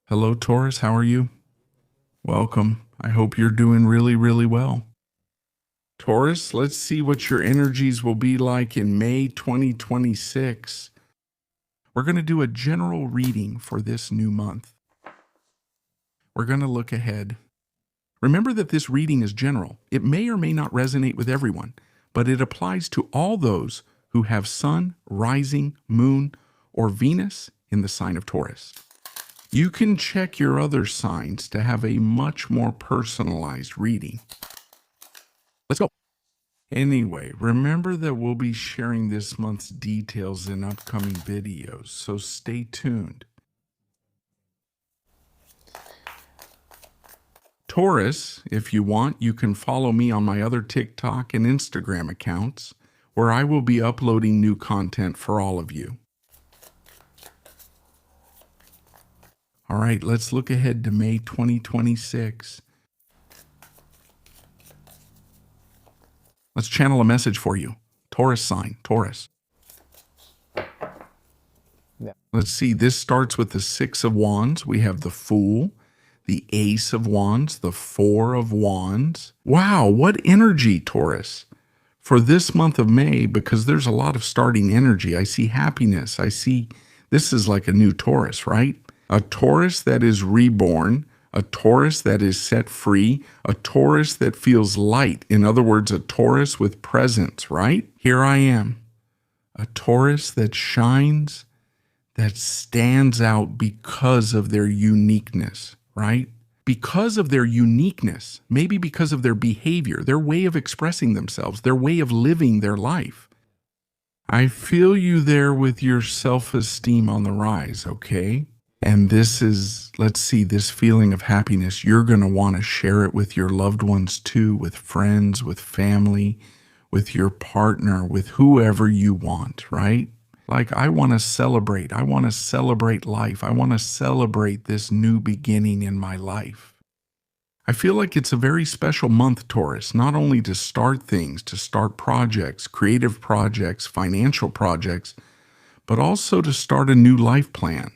Hello, Taurus. How are you? Welcome. I hope you're doing really, really well. Taurus, let's see what your energies will be like in May 2026. We're going to do a general reading for this new month. We're going to look ahead. Remember that this reading is general. It may or may not resonate with everyone, but it applies to all those who have Sun, Rising, Moon, or Venus in the sign of Taurus. You can check your other signs to have a much more personalized reading. Let's go. Anyway, remember that we'll be sharing this month's details in upcoming videos, so stay tuned. Taurus, if you want, you can follow me on my other TikTok and Instagram accounts, where I will be uploading new content for all of you. All right, let's look ahead to May 2026. Let's channel a message for you. Taurus sign, Taurus. Yeah. Let's see, this starts with the Six of Wands. We have the Fool, the Ace of Wands, the Four of Wands. Wow, what energy, Taurus, for this month of May, because there's a lot of starting energy. I see happiness. I see this is like a new Taurus, right? A Taurus that is reborn, a Taurus that is set free, a Taurus that feels light. In other words, a Taurus with presence, right? Here I am, a Taurus that shines, that stands out because of their uniqueness, right? Because of their uniqueness, maybe because of their behavior, their way of expressing themselves, their way of living their life. I feel you there with your self-esteem on the rise, okay? And this is, let's see, this feeling of happiness, you're going to want to share it with your loved ones too, with friends, with family, with your partner, with whoever you want, right? Like, I want to celebrate. I want to celebrate life. I want to celebrate this new beginning in my life. I feel like it's a very special month, Taurus, not only to start things, to start projects, creative projects, financial projects, but also to start a new life plan.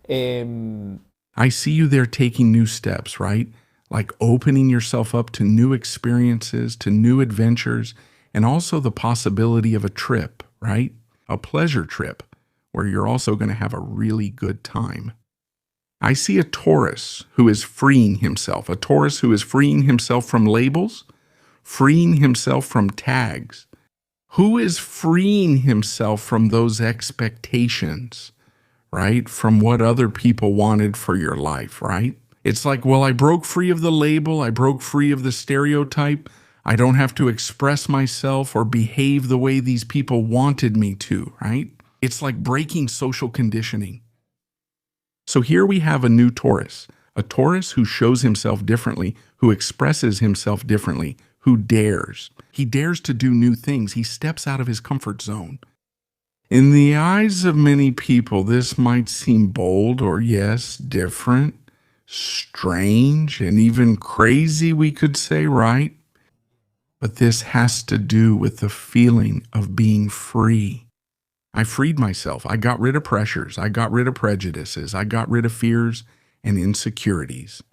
I see you there taking new steps, right? Like opening yourself up to new experiences, to new adventures, and also the possibility of a trip, right? A pleasure trip where you're also going to have a really good time. I see a Taurus who is freeing himself, a Taurus who is freeing himself from labels, freeing himself from tags. Who is freeing himself from those expectations? Right? From what other people wanted for your life, right? It's like, well, I broke free of the label. I broke free of the stereotype. I don't have to express myself or behave the way these people wanted me to, right? It's like breaking social conditioning. So here we have a new Taurus, a Taurus who shows himself differently, who expresses himself differently, who dares. He dares to do new things. He steps out of his comfort zone. In the eyes of many people, this might seem bold or, yes, different, strange, and even crazy, we could say, right? But this has to do with the feeling of being free. I freed myself. I got rid of pressures. I got rid of prejudices. I got rid of fears and insecurities.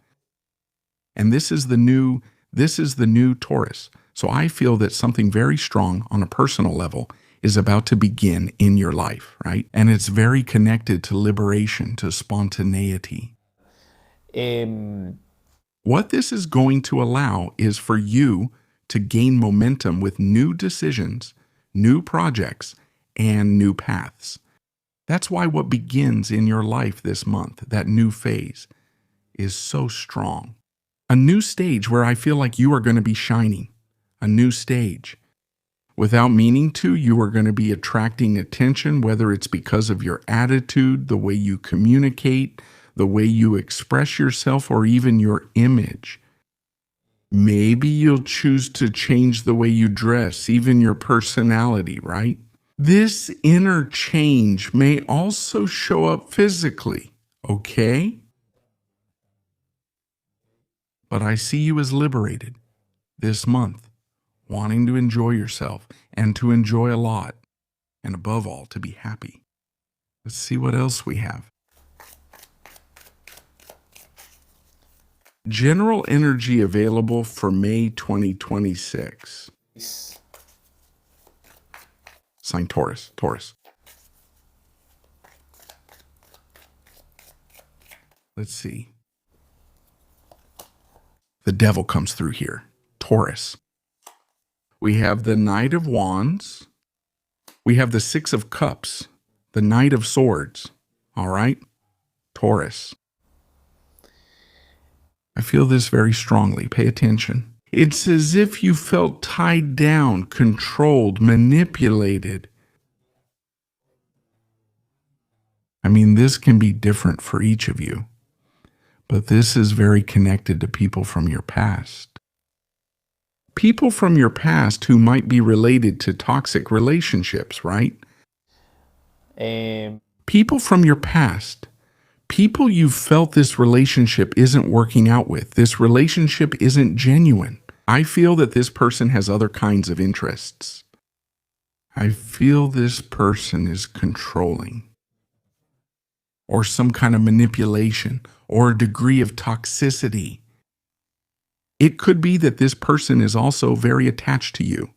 And this is the new Taurus. So I feel that something very strong on a personal level is about to begin in your life, right? And it's very connected to liberation, to spontaneity. What this is going to allow is for you to gain momentum with new decisions, new projects, and new paths. That's why what begins in your life this month, that new phase, is so strong. A new stage where I feel like you are going to be shining. A new stage. Without meaning to, you are going to be attracting attention, whether it's because of your attitude, the way you communicate, the way you express yourself, or even your image. Maybe you'll choose to change the way you dress, even your personality, right? This inner change may also show up physically, okay? But I see you as liberated this month, wanting to enjoy yourself and to enjoy a lot, and above all, to be happy. Let's see what else we have. General energy available for May 2026. Sign Taurus. Taurus. Let's see. The devil comes through here. Taurus. We have the Knight of Wands. We have the Six of Cups. The Knight of Swords. All right? Taurus. I feel this very strongly. Pay attention. It's as if you felt tied down, controlled, manipulated. I mean, this can be different for each of you, but this is very connected to people from your past. People from your past who might be related to toxic relationships, right? People from your past. People you felt this relationship isn't working out with. This relationship isn't genuine. I feel that this person has other kinds of interests. I feel this person is controlling, or some kind of manipulation, or a degree of toxicity. It could be that this person is also very attached to you,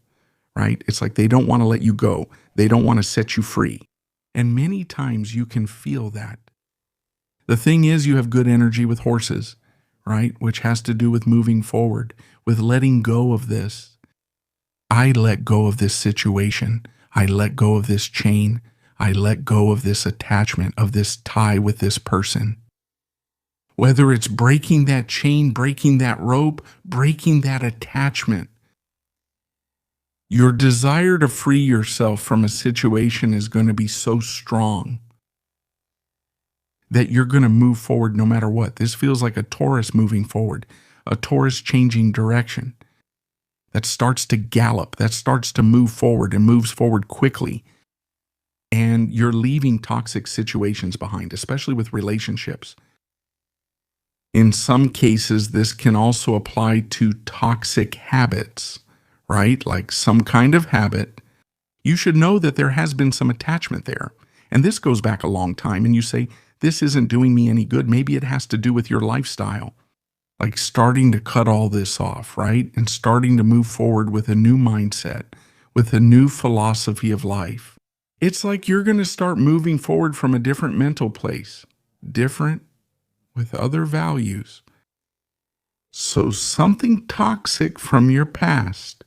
right? It's like they don't want to let you go. They don't want to set you free. And many times you can feel that. The thing is, you have good energy with horses, right? Which has to do with moving forward, with letting go of this. I let go of this situation. I let go of this chain. I let go of this attachment, of this tie with this person. Whether it's breaking that chain, breaking that rope, breaking that attachment, your desire to free yourself from a situation is going to be so strong that you're going to move forward no matter what. This feels like a Taurus moving forward, a Taurus changing direction that starts to gallop, that starts to move forward and moves forward quickly. And you're leaving toxic situations behind, especially with relationships. In some cases, this can also apply to toxic habits, right? Like some kind of habit. You should know that there has been some attachment there. And this goes back a long time. And you say, this isn't doing me any good. Maybe it has to do with your lifestyle. Like starting to cut all this off, right? And starting to move forward with a new mindset, with a new philosophy of life. It's like you're going to start moving forward from a different mental place, different with other values. So something toxic from your past,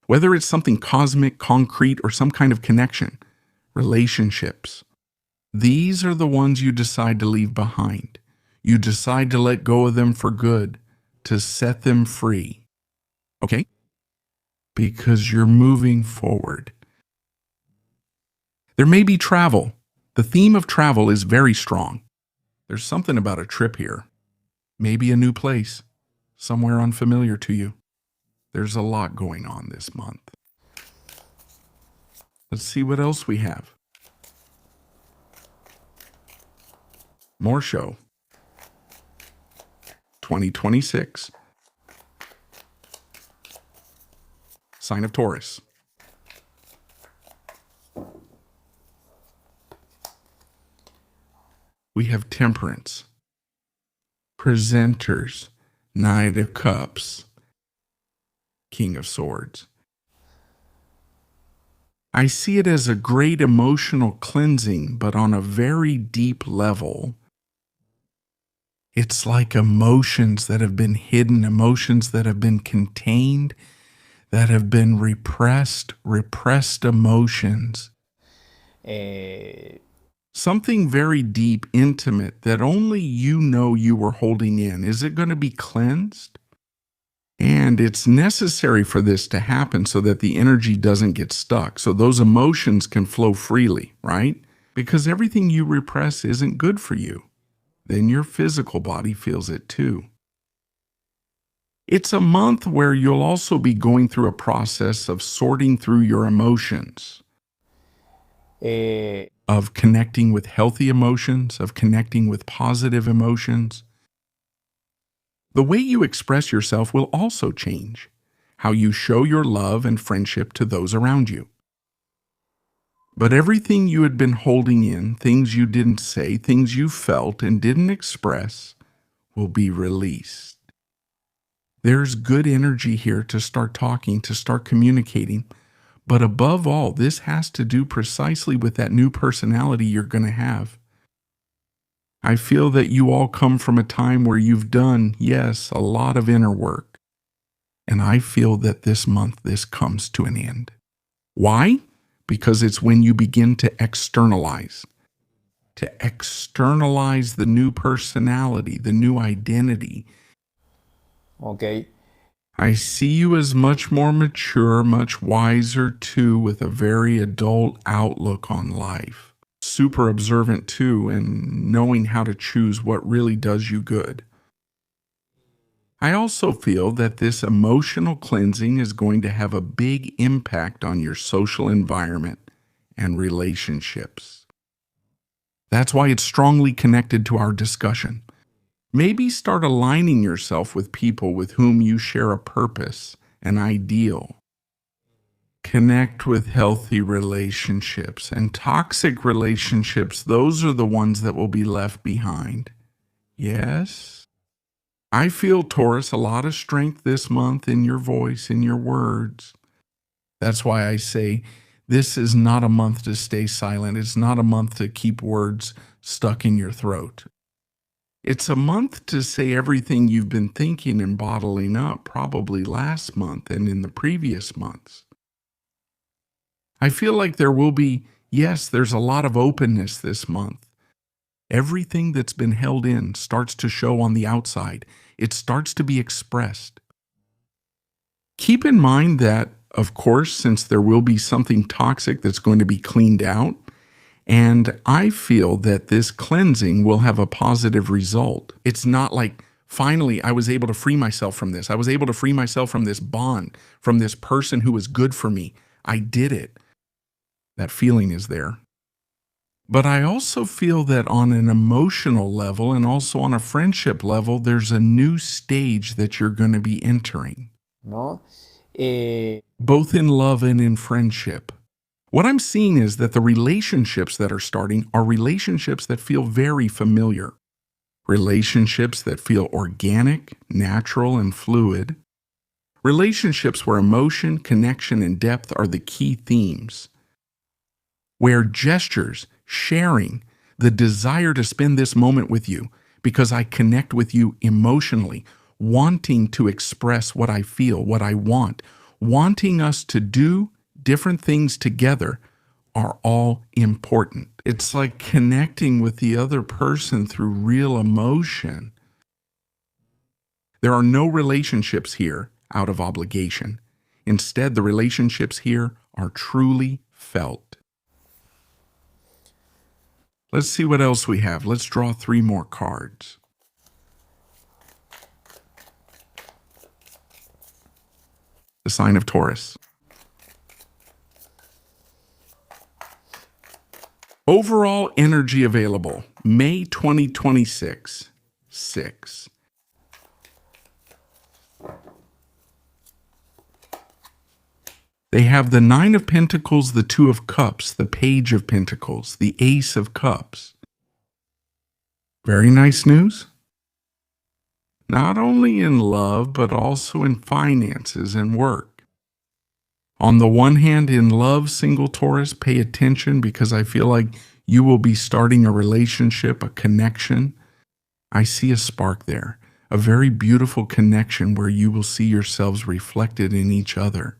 whether it's something cosmic, concrete, or some kind of connection, relationships, these are the ones you decide to leave behind. You decide to let go of them for good, to set them free. Okay? Because you're moving forward. There may be travel. The theme of travel is very strong. There's something about a trip here. Maybe a new place, somewhere unfamiliar to you. There's a lot going on this month. Let's see what else we have. More show. 2026. Sign of Taurus. We have Temperance, Presenters, Knight of Cups, King of Swords. I see it as a great emotional cleansing, but on a very deep level. It's like emotions that have been hidden, emotions that have been contained, that have been repressed emotions. Something very deep, intimate, that only you know you were holding in. Is it going to be cleansed? And it's necessary for this to happen so that the energy doesn't get stuck, so those emotions can flow freely, right? Because everything you repress isn't good for you. Then your physical body feels it too. It's a month where you'll also be going through a process of sorting through your emotions. Of connecting with healthy emotions, of connecting with positive emotions. The way you express yourself will also change, how you show your love and friendship to those around you. But everything you had been holding in, things you didn't say, things you felt and didn't express, will be released. There's good energy here to start talking, to start communicating. But above all, this has to do precisely with that new personality you're going to have. I feel that you all come from a time where you've done, yes, a lot of inner work. And I feel that this month, this comes to an end. Why? Because it's when you begin to externalize the new personality, the new identity. Okay. I see you as much more mature, much wiser too, with a very adult outlook on life. Super observant too, and knowing how to choose what really does you good. I also feel that this emotional cleansing is going to have a big impact on your social environment and relationships. That's why it's strongly connected to our discussion. Maybe start aligning yourself with people with whom you share a purpose, an ideal. Connect with healthy relationships, and toxic relationships, those are the ones that will be left behind. Yes? I feel, Taurus, a lot of strength this month in your voice, in your words. That's why I say this is not a month to stay silent. It's not a month to keep words stuck in your throat. It's a month to say everything you've been thinking and bottling up probably last month and in the previous months. I feel like there will be, yes, there's a lot of openness this month. Everything that's been held in starts to show on the outside. It starts to be expressed. Keep in mind that, of course, since there will be something toxic that's going to be cleaned out, and I feel that this cleansing will have a positive result. It's not like, finally, I was able to free myself from this. I was able to free myself from this bond, from this person who was good for me. I did it. That feeling is there. But I also feel that on an emotional level and also on a friendship level, there's a new stage that you're going to be entering. ¿No? Both in love and in friendship. What I'm seeing is that the relationships that are starting are relationships that feel very familiar. Relationships that feel organic, natural, and fluid. Relationships where emotion, connection, and depth are the key themes. Where gestures, sharing, the desire to spend this moment with you because I connect with you emotionally, wanting to express what I feel, what I want, wanting us to do different things together are all important. It's like connecting with the other person through real emotion. There are no relationships here out of obligation. Instead, the relationships here are truly felt. Let's see what else we have. Let's draw 3 more cards. The sign of Taurus. Overall energy available, May 2026, 6. They have the 9 of Pentacles, the 2 of Cups, the Page of Pentacles, the Ace of Cups. Very nice news. Not only in love, but also in finances and work. On the one hand, in love, single Taurus, pay attention because I feel like you will be starting a relationship, a connection. I see a spark there, a very beautiful connection where you will see yourselves reflected in each other.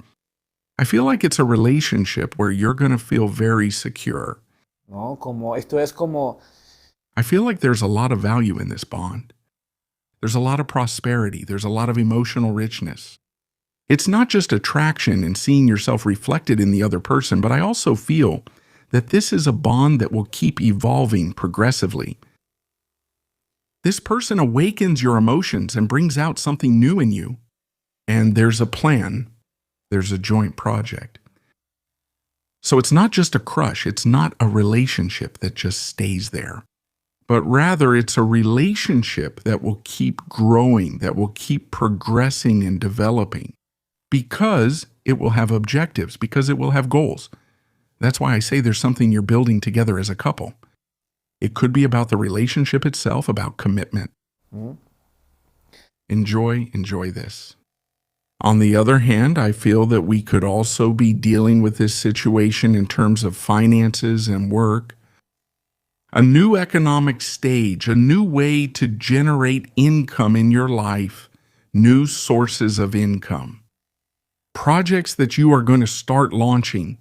I feel like it's a relationship where you're going to feel very secure. ¿No? Esto es como... I feel like there's a lot of value in this bond. There's a lot of prosperity. There's a lot of emotional richness. It's not just attraction and seeing yourself reflected in the other person, but I also feel that this is a bond that will keep evolving progressively. This person awakens your emotions and brings out something new in you. And there's a plan. There's a joint project. So it's not just a crush. It's not a relationship that just stays there. But rather, it's a relationship that will keep growing, that will keep progressing and developing. Because it will have objectives, because it will have goals. That's why I say there's something you're building together as a couple. It could be about the relationship itself, about commitment. ¿Mm? Enjoy this. On the other hand, I feel that we could also be dealing with this situation in terms of finances and work. A new economic stage, a new way to generate income in your life, new sources of income. Projects that you are going to start launching.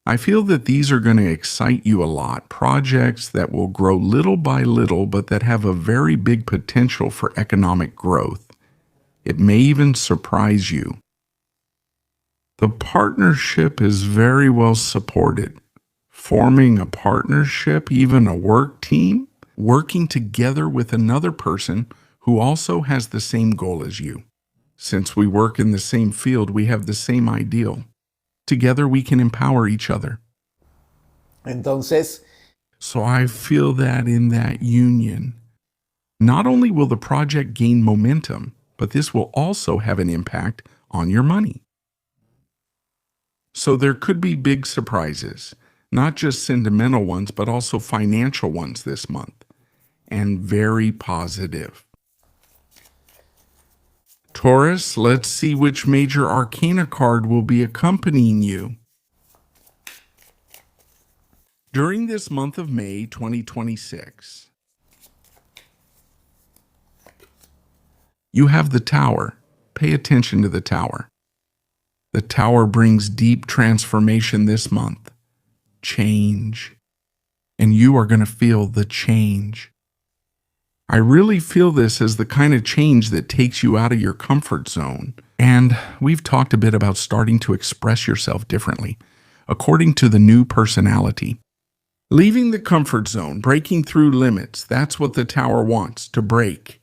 I feel that these are going to excite you a lot. Projects that will grow little by little, but that have a very big potential for economic growth. It may even surprise you. The partnership is very well supported. Forming a partnership, even a work team, working together with another person who also has the same goal as you. Since we work in the same field, we have the same ideal. Together we can empower each other. Entonces, So I feel that in that union, not only will the project gain momentum, but this will also have an impact on your money. So there could be big surprises, not just sentimental ones, but also financial ones this month, and very positive. Taurus, let's see which major arcana card will be accompanying you. During this month of May 2026, you have the Tower. Pay attention to the Tower. The Tower brings deep transformation this month. Change. And you are going to feel the change. I really feel this as the kind of change that takes you out of your comfort zone. And we've talked a bit about starting to express yourself differently, according to the new personality. Leaving the comfort zone, breaking through limits, that's what the Tower wants, to break.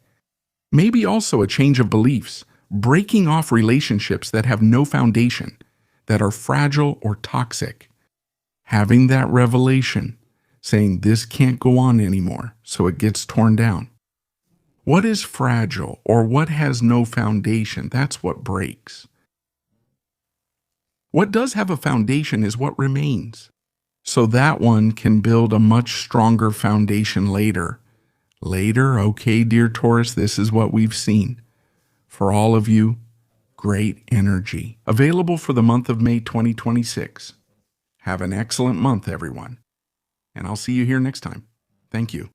Maybe also a change of beliefs, breaking off relationships that have no foundation, that are fragile or toxic. Having that revelation, saying this can't go on anymore, so it gets torn down. What is fragile or what has no foundation? That's what breaks. What does have a foundation is what remains. So that one can build a much stronger foundation later. Later, okay, dear Taurus, this is what we've seen. For all of you, great energy. Available for the month of May 2026. Have an excellent month, everyone. And I'll see you here next time. Thank you.